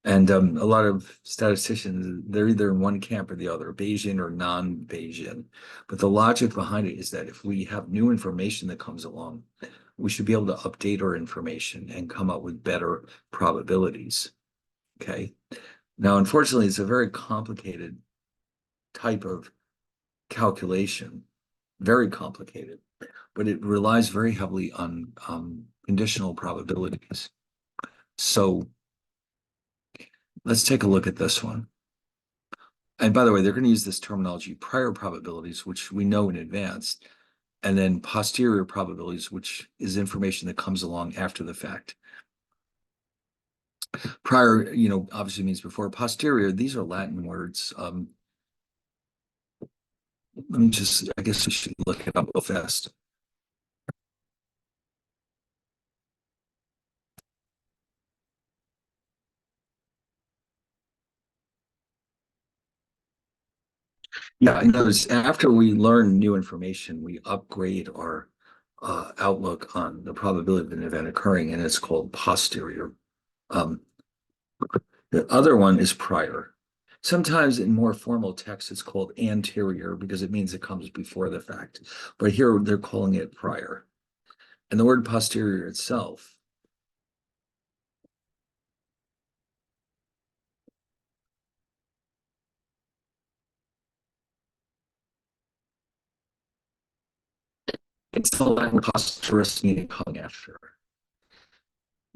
And a lot of statisticians, they're either in one camp or the other, Bayesian or non-Bayesian. But the logic behind it is that if we have new information that comes along, we should be able to update our information and come up with better probabilities. Okay. Now, unfortunately, it's a very complicated type of calculation, very complicated, but it relies very heavily on conditional probabilities. So let's take a look at this one. And by the way, they're going to use this terminology, prior probabilities, which we know in advance, and then posterior probabilities, which is information that comes along after the fact. Prior, obviously means before. Posterior, these are Latin words. Let me just, I guess we should look it up real fast. Yeah, in other words, after we learn new information, we upgrade our outlook on the probability of an event occurring, and it's called posterior. Um, the other one is prior. Sometimes in more formal texts, it's called anterior because it means it comes before the fact. But here they're calling it prior. And the word posterior itself, it's the Latin posterus, meaning coming after.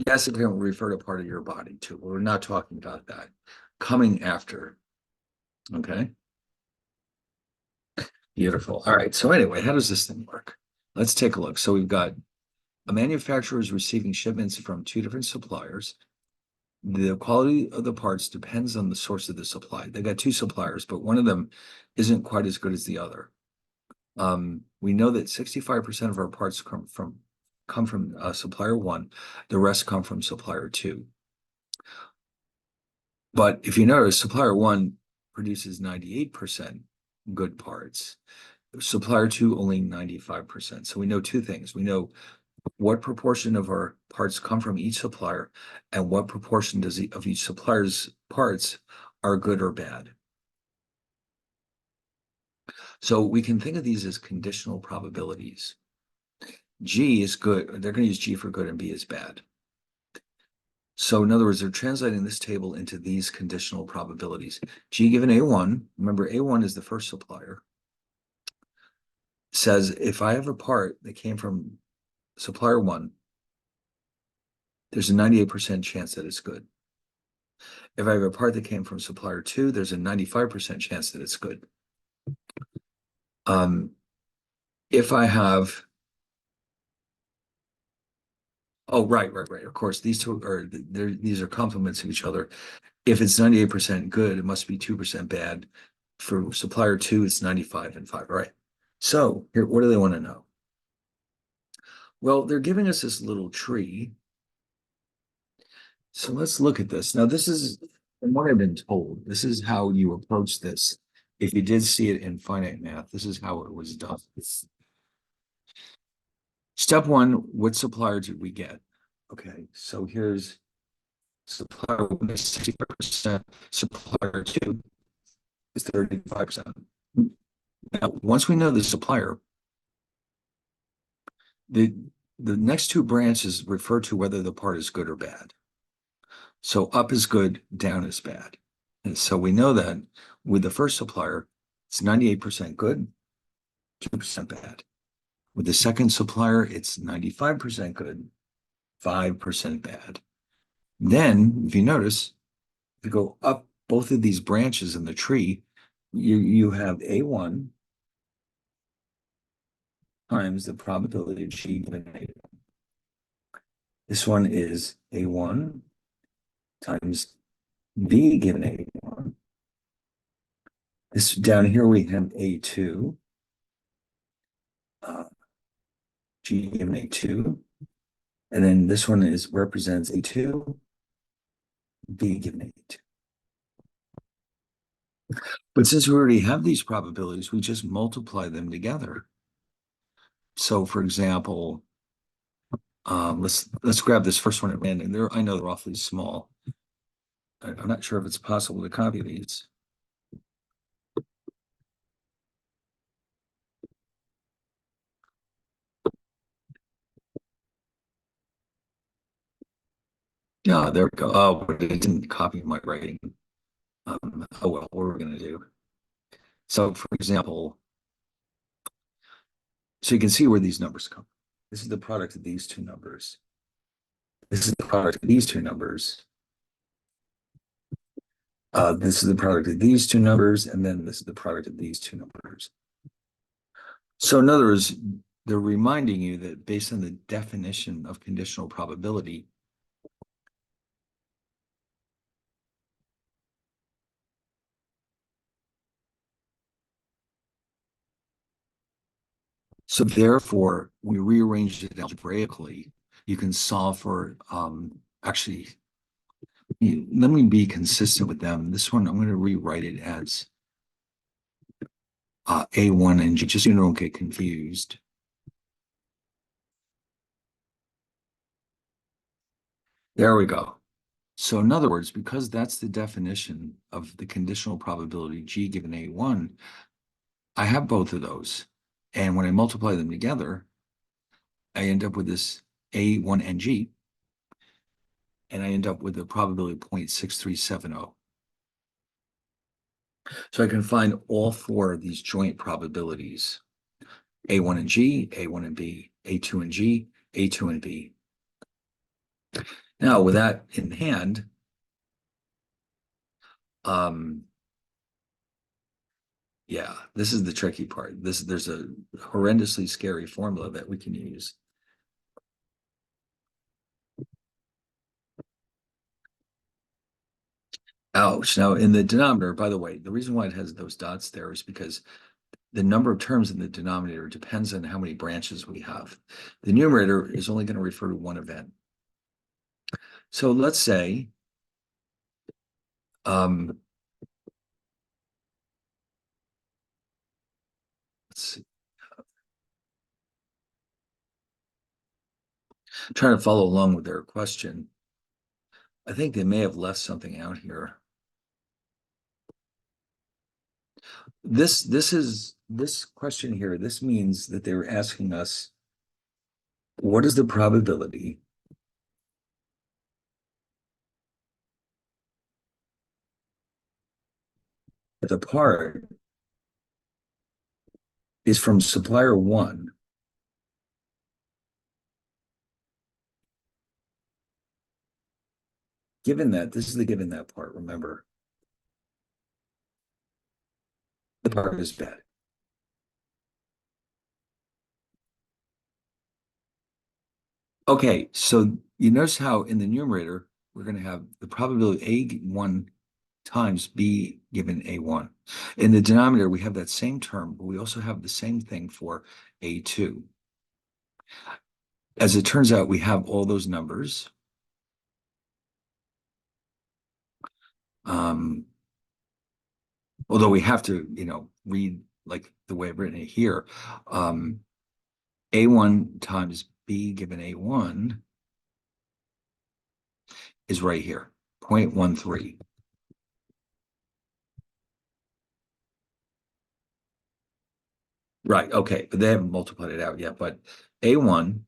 Yes, it can refer to part of your body too. We're not talking about that. Coming after. Okay. Beautiful. All right. So anyway, how does this thing work? Let's take a look. So we've got a manufacturer is receiving shipments from two different suppliers. The quality of the parts depends on the source of the supply. They got two suppliers, but one of them isn't quite as good as the other. We know that 65% of our parts come from supplier one. The rest come from supplier two. But if you notice, supplier one produces 98% good parts. Supplier two only 95%. So we know two things. We know what proportion of our parts come from each supplier and what proportion of each supplier's parts are good or bad. So we can think of these as conditional probabilities. G is good. They're going to use G for good and B is bad. So in other words, they're translating this table into these conditional probabilities. G given A1, remember A1 is the first supplier, says if I have a part that came from supplier one, there's a 98% chance that it's good. If I have a part that came from supplier two, there's a 95% chance that it's good. If I have, oh, right. Of course, these two are, these are complements of each other. If it's 98% good, it must be 2% bad. For supplier two, it's 95 and 5. All right. So here, what do they want to know? Well, they're giving us this little tree, So let's look at this. Now, this is, from what I've been told, this is how you approach this. If you did see it in finite math, this is how it was done. Step one, what supplier did we get? Okay, so here's supplier one is 65%, supplier two is 35%. Now, once we know the supplier, the the next two branches refer to whether the part is good or bad. So up is good, down is bad. And so we know that with the first supplier, it's 98% good, 2% bad. With the second supplier, it's 95% good, 5% bad. Then, if you notice, if you go up both of these branches in the tree, you have A1 times the probability of G given A1. This one is A1 times B given A1. This down here we have A2, G given A2. And then this one is represents A2, B given A2. But since we already have these probabilities, we just multiply them together. So for example, let's grab this first one at random. I know they're awfully small. I'm not sure if it's possible to copy these. Yeah, there we go. Oh, but it didn't copy my writing. Oh well, what are we going to do? So for example, so you can see where these numbers come. This is the product of these two numbers. This is the product of these two numbers. This is the product of these two numbers, and then this is the product of these two numbers. So in other words, they're reminding you that based on the definition of conditional probability, so therefore we rearranged it algebraically. You can solve for actually, let me be consistent with them. This one, I'm going to rewrite it as A1 and G, just so you don't get confused. There we go. So in other words, because that's the definition of the conditional probability G given A1, I have both of those. And when I multiply them together, I end up with this A1 and G, and I end up with a probability of 0.6370. So I can find all four of these joint probabilities, A1 and G, A1 and B, A2 and G, A2 and B. Now, with that in hand, yeah, this is the tricky part. There's a horrendously scary formula that we can use. Ouch. Now, in the denominator, by the way, the reason why it has those dots there is because the number of terms in the denominator depends on how many branches we have. The numerator is only going to refer to one event. So let's say let's see. Trying to follow along with their question. I think they may have left something out here. This question here, this means that they were asking us, what is the probability that the part is from supplier one given that, this is the given that part, remember, the part is bad. Okay, so you notice how in the numerator, we're going to have the probability A1 times B given A1. In the denominator, we have that same term, but we also have the same thing for A2. As it turns out, we have all those numbers. Um, although we have to, read like the way I've written it here. Um, A1 times B given A1 is right here, 0.13. Right, okay, but they haven't multiplied it out yet, but A1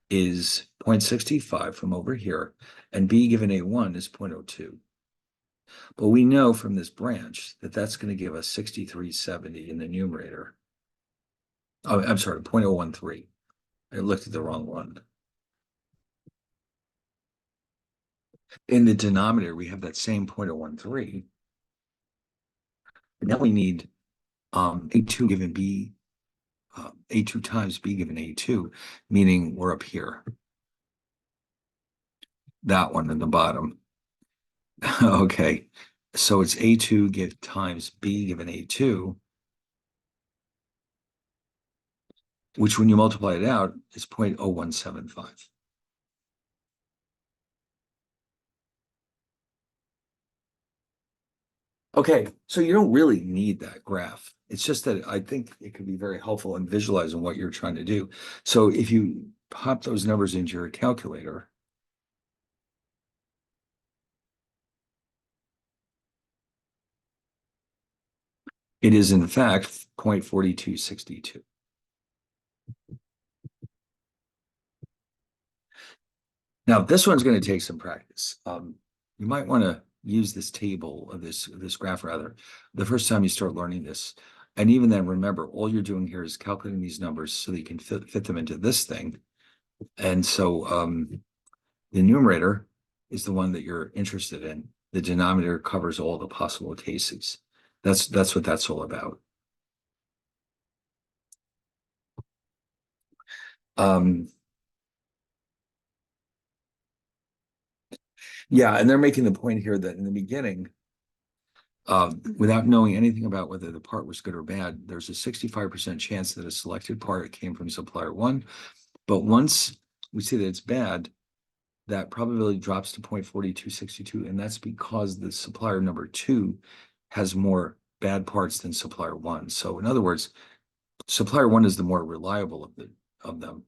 is 0.65 from over here, and B given A1 is 0.02. But we know from this branch that that's going to give us 6370 in the numerator. Oh, I'm sorry, 0.013. I looked at the wrong one. In the denominator, we have that same 0.013. But now we need A2 given B, A2 times B given A2, meaning we're up here. That one in the bottom. Okay, so it's A2 times B given A2, which when you multiply it out is 0.0175. Okay, so you don't really need that graph. It's just that I think it could be very helpful in visualizing what you're trying to do. So if you pop those numbers into your calculator, it is in fact 0.4262. Now this one's going to take some practice. You might want to use this table of this graph rather the first time you start learning this. And even then, remember, all you're doing here is calculating these numbers so that you can fit them into this thing. And so the numerator is the one that you're interested in. The denominator covers all the possible cases. That's what that's all about. Um, yeah, and they're making the point here that in the beginning, without knowing anything about whether the part was good or bad, there's a 65% chance that a selected part came from supplier one. But once we see that it's bad, that probability drops to 0.4262, and that's because the supplier number two has more bad parts than supplier one. So in other words, supplier one is the more reliable of them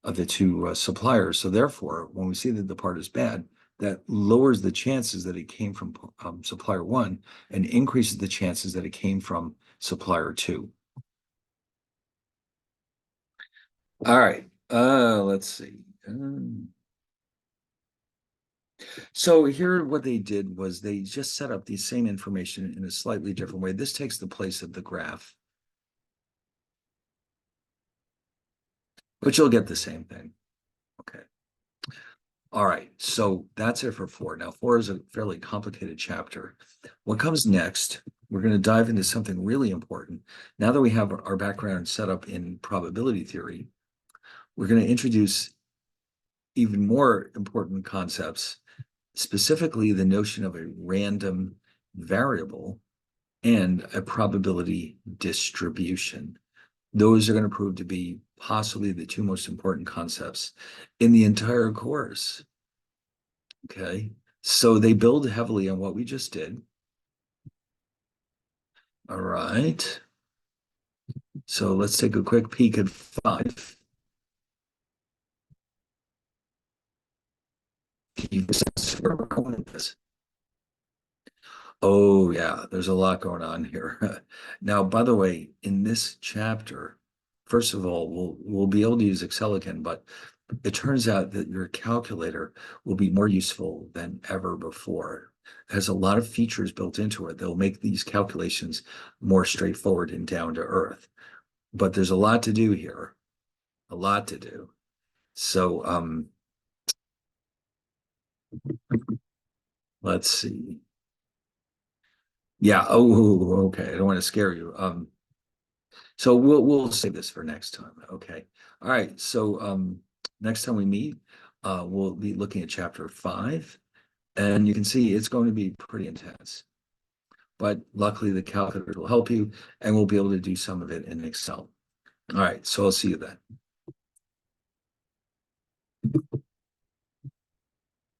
of the two suppliers. So therefore, when we see that the part is bad, that lowers the chances that it came from supplier one and increases the chances that it came from supplier two. All right, let's see. So here what they did was they just set up the same information in a slightly different way. This takes the place of the graph, but you'll get the same thing. Okay. All right, so that's it for four. Now, four is a fairly complicated chapter. What comes next, we're going to dive into something really important. Now that we have our background set up in probability theory, we're going to introduce even more important concepts, specifically the notion of a random variable and a probability distribution. Those are going to prove to be possibly the two most important concepts in the entire course. Okay, so they build heavily on what we just did. All right, so let's take a quick peek at 5. Give you a sense where we're going with this. Oh yeah, there's a lot going on here. Now, by the way, in this chapter, first of all, we'll be able to use Excel again, but it turns out that your calculator will be more useful than ever before. It has a lot of features built into it that will make these calculations more straightforward and down to earth. But there's a lot to do here, a lot to do. So let's see. Yeah. Oh, okay. I don't want to scare you. So we'll save this for next time. Okay. All right. So next time we meet, we'll be looking at chapter 5, and you can see it's going to be pretty intense. But luckily, the calculator will help you, and we'll be able to do some of it in Excel. All right. So I'll see you then.